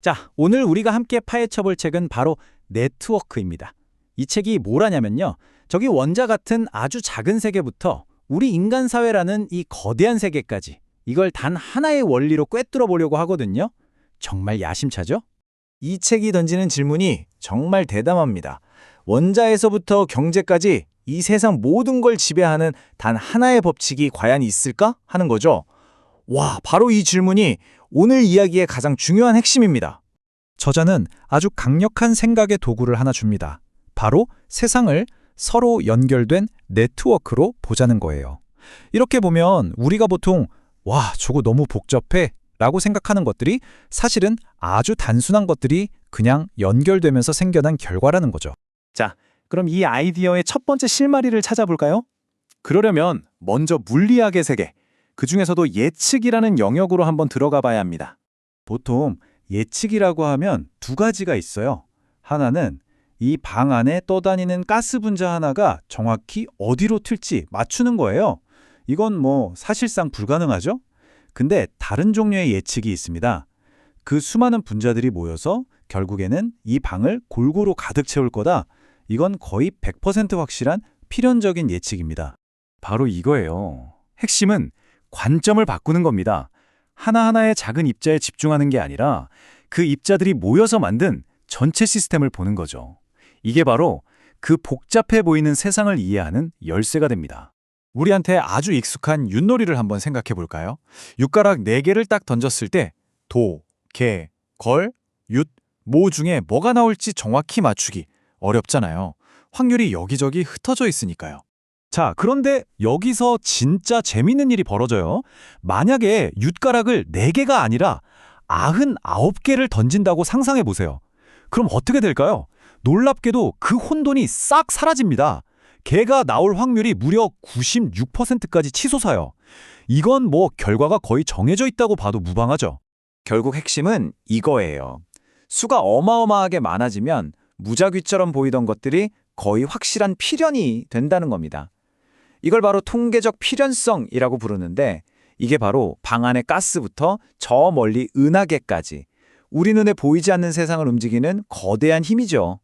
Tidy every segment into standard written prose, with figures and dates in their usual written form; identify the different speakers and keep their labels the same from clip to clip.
Speaker 1: 자, 오늘 우리가 함께 파헤쳐볼 책은 바로 네트워크입니다. 이 책이 뭐라냐면요. 저기 원자 같은 아주 작은 세계부터 우리 인간 사회라는 이 거대한 세계까지 이걸 단 하나의 원리로 꿰뚫어 보려고 하거든요. 정말 야심차죠?
Speaker 2: 이 책이 던지는 질문이 정말 대담합니다. 원자에서부터 경제까지 이 세상 모든 걸 지배하는 단 하나의 법칙이 과연 있을까? 하는 거죠. 와, 바로 이 질문이 오늘 이야기의 가장 중요한 핵심입니다.
Speaker 3: 저자는 아주 강력한 생각의 도구를 하나 줍니다. 바로 세상을 서로 연결된 네트워크로 보자는 거예요. 이렇게 보면 우리가 보통 와, 저거 너무 복잡해 라고 생각하는 것들이 사실은 아주 단순한 것들이 그냥 연결되면서 생겨난 결과라는 거죠.
Speaker 1: 자, 그럼 이 아이디어의 첫 번째 실마리를 찾아볼까요? 그러려면 먼저 물리학의 세계, 그 중에서도 예측이라는 영역으로 한번 들어가 봐야 합니다.
Speaker 3: 보통 예측이라고 하면 두 가지가 있어요. 하나는 이 방 안에 떠다니는 가스 분자 하나가 정확히 어디로 튈지 맞추는 거예요. 이건 뭐 사실상 불가능하죠? 근데 다른 종류의 예측이 있습니다. 그 수많은 분자들이 모여서 결국에는 이 방을 골고루 가득 채울 거다. 이건 거의 100% 확실한 필연적인 예측입니다.
Speaker 1: 바로 이거예요. 핵심은 관점을 바꾸는 겁니다. 하나하나의 작은 입자에 집중하는 게 아니라 그 입자들이 모여서 만든 전체 시스템을 보는 거죠. 이게 바로 그 복잡해 보이는 세상을 이해하는 열쇠가 됩니다.
Speaker 2: 우리한테 아주 익숙한 윷놀이를 한번 생각해 볼까요? 윷가락 4개를 딱 던졌을 때 도, 개, 걸, 윷, 모 중에 뭐가 나올지 정확히 맞추기 어렵잖아요. 확률이 여기저기 흩어져 있으니까요.
Speaker 3: 자, 그런데 여기서 진짜 재밌는 일이 벌어져요. 만약에 윷가락을 4개가 아니라 99개를 던진다고 상상해 보세요. 그럼 어떻게 될까요? 놀랍게도 그 혼돈이 싹 사라집니다. 개가 나올 확률이 무려 96%까지 치솟아요. 이건 뭐 결과가 거의 정해져 있다고 봐도 무방하죠.
Speaker 2: 결국 핵심은 이거예요. 수가 어마어마하게 많아지면 무작위처럼 보이던 것들이 거의 확실한 필연이 된다는 겁니다. 이걸 바로 통계적 필연성이라고 부르는데 이게 바로 방 안의 가스부터 저 멀리 은하계까지 우리 눈에 보이지 않는 세상을 움직이는 거대한 힘이죠.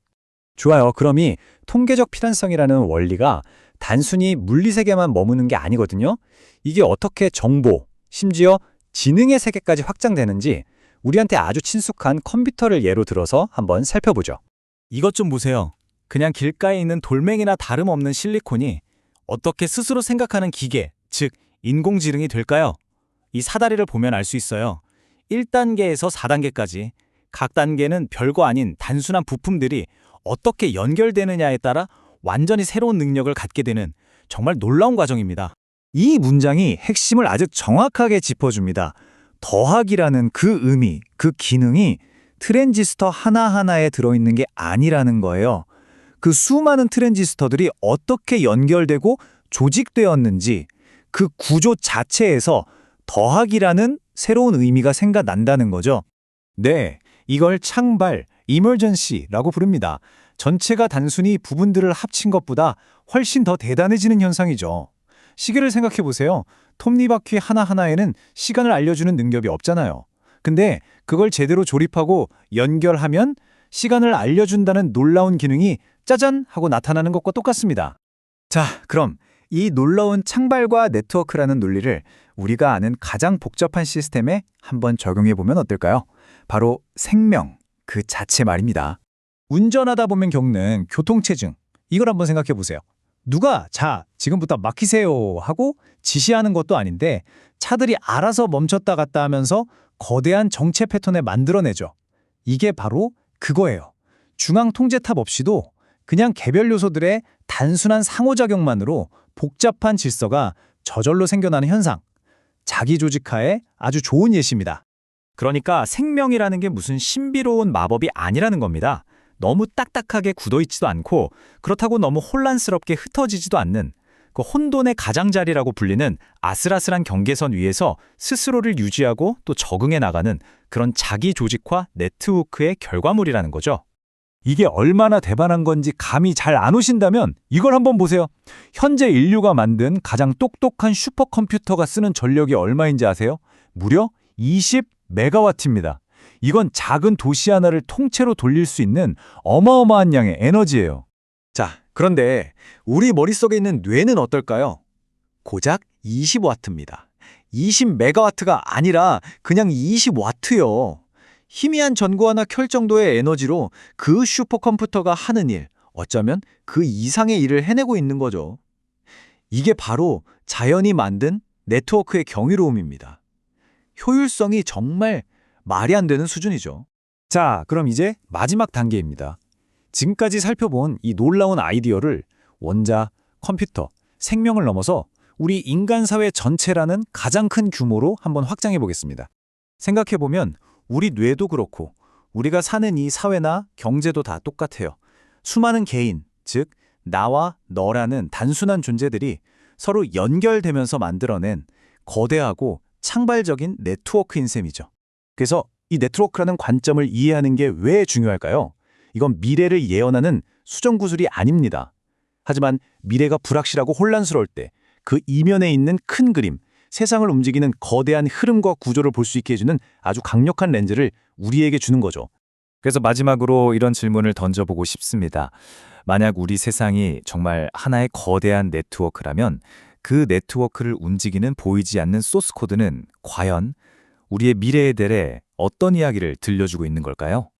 Speaker 3: 좋아요. 그럼 이 통계적 필연성이라는 원리가 단순히 물리세계만 머무는 게 아니거든요. 이게 어떻게 정보, 심지어 지능의 세계까지 확장되는지 우리한테 아주 친숙한 컴퓨터를 예로 들어서 한번 살펴보죠.
Speaker 1: 이것 좀 보세요. 그냥 길가에 있는 돌멩이나 다름없는 실리콘이 어떻게 스스로 생각하는 기계, 즉 인공지능이 될까요? 이 사다리를 보면 알 수 있어요. 1단계에서 4단계까지 각 단계는 별거 아닌 단순한 부품들이 어떻게 연결되느냐에 따라 완전히 새로운 능력을 갖게 되는 정말 놀라운 과정입니다.
Speaker 2: 이 문장이 핵심을 아주 정확하게 짚어줍니다. 더하기라는 그 의미, 그 기능이 트랜지스터 하나하나에 들어있는 게 아니라는 거예요. 그 수많은 트랜지스터들이 어떻게 연결되고 조직되었는지 그 구조 자체에서 더하기라는 새로운 의미가 생겨난다는 거죠. 네, 이걸 창발, 이머전시라고 부릅니다. 전체가 단순히 부분들을 합친 것보다 훨씬 더 대단해지는 현상이죠. 시계를 생각해 보세요. 톱니바퀴 하나하나에는 시간을 알려주는 능력이 없잖아요. 근데 그걸 제대로 조립하고 연결하면 시간을 알려준다는 놀라운 기능이 짜잔 하고 나타나는 것과 똑같습니다. 자, 그럼 이 놀라운 창발과 네트워크라는 논리를 우리가 아는 가장 복잡한 시스템에 한번 적용해 보면 어떨까요? 바로 생명, 그 자체 말입니다. 운전하다 보면 겪는 교통체증, 이걸 한번 생각해 보세요. 누가 자, 지금부터 막히세요 하고 지시하는 것도 아닌데 차들이 알아서 멈췄다 갔다 하면서 거대한 정체 패턴을 만들어내죠. 이게 바로 그거예요. 중앙 통제탑 없이도 그냥 개별 요소들의 단순한 상호작용만으로 복잡한 질서가 저절로 생겨나는 현상. 자기 조직화의 아주 좋은 예시입니다.
Speaker 1: 그러니까 생명이라는 게 무슨 신비로운 마법이 아니라는 겁니다. 너무 딱딱하게 굳어있지도 않고 그렇다고 너무 혼란스럽게 흩어지지도 않는 그 혼돈의 가장자리라고 불리는 아슬아슬한 경계선 위에서 스스로를 유지하고 또 적응해 나가는 그런 자기 조직화 네트워크의 결과물이라는 거죠.
Speaker 3: 이게 얼마나 대단한 건지 감이 잘 안 오신다면 이걸 한번 보세요. 현재 인류가 만든 가장 똑똑한 슈퍼컴퓨터가 쓰는 전력이 얼마인지 아세요? 무려 20메가와트입니다.
Speaker 2: 이건 작은 도시 하나를 통째로 돌릴 수 있는 어마어마한 양의 에너지예요.
Speaker 4: 자, 그런데 우리 머릿속에 있는 뇌는 어떨까요? 고작 20와트입니다. 20메가와트가 아니라 그냥 20와트요. 희미한 전구 하나 켤 정도의 에너지로 그 슈퍼컴퓨터가 하는 일, 어쩌면 그 이상의 일을 해내고 있는 거죠. 이게 바로 자연이 만든 네트워크의 경이로움입니다. 효율성이 정말 말이 안 되는 수준이죠.
Speaker 2: 자, 그럼 이제 마지막 단계입니다. 지금까지 살펴본 이 놀라운 아이디어를 원자, 컴퓨터, 생명을 넘어서 우리 인간 사회 전체라는 가장 큰 규모로 한번 확장해 보겠습니다. 생각해보면 우리 뇌도 그렇고 우리가 사는 이 사회나 경제도 다 똑같아요. 수많은 개인, 즉 나와 너라는 단순한 존재들이 서로 연결되면서 만들어낸 거대하고 창발적인 네트워크인 셈이죠. 그래서 이 네트워크라는 관점을 이해하는 게 왜 중요할까요? 이건 미래를 예언하는 수정구슬이 아닙니다. 하지만 미래가 불확실하고 혼란스러울 때 그 이면에 있는 큰 그림, 세상을 움직이는 거대한 흐름과 구조를 볼 수 있게 해주는 아주 강력한 렌즈를 우리에게 주는 거죠.
Speaker 5: 그래서 마지막으로 이런 질문을 던져보고 싶습니다. 만약 우리 세상이 정말 하나의 거대한 네트워크라면 그 네트워크를 움직이는 보이지 않는 소스 코드는 과연 우리의 미래에 대해 어떤 이야기를 들려주고 있는 걸까요?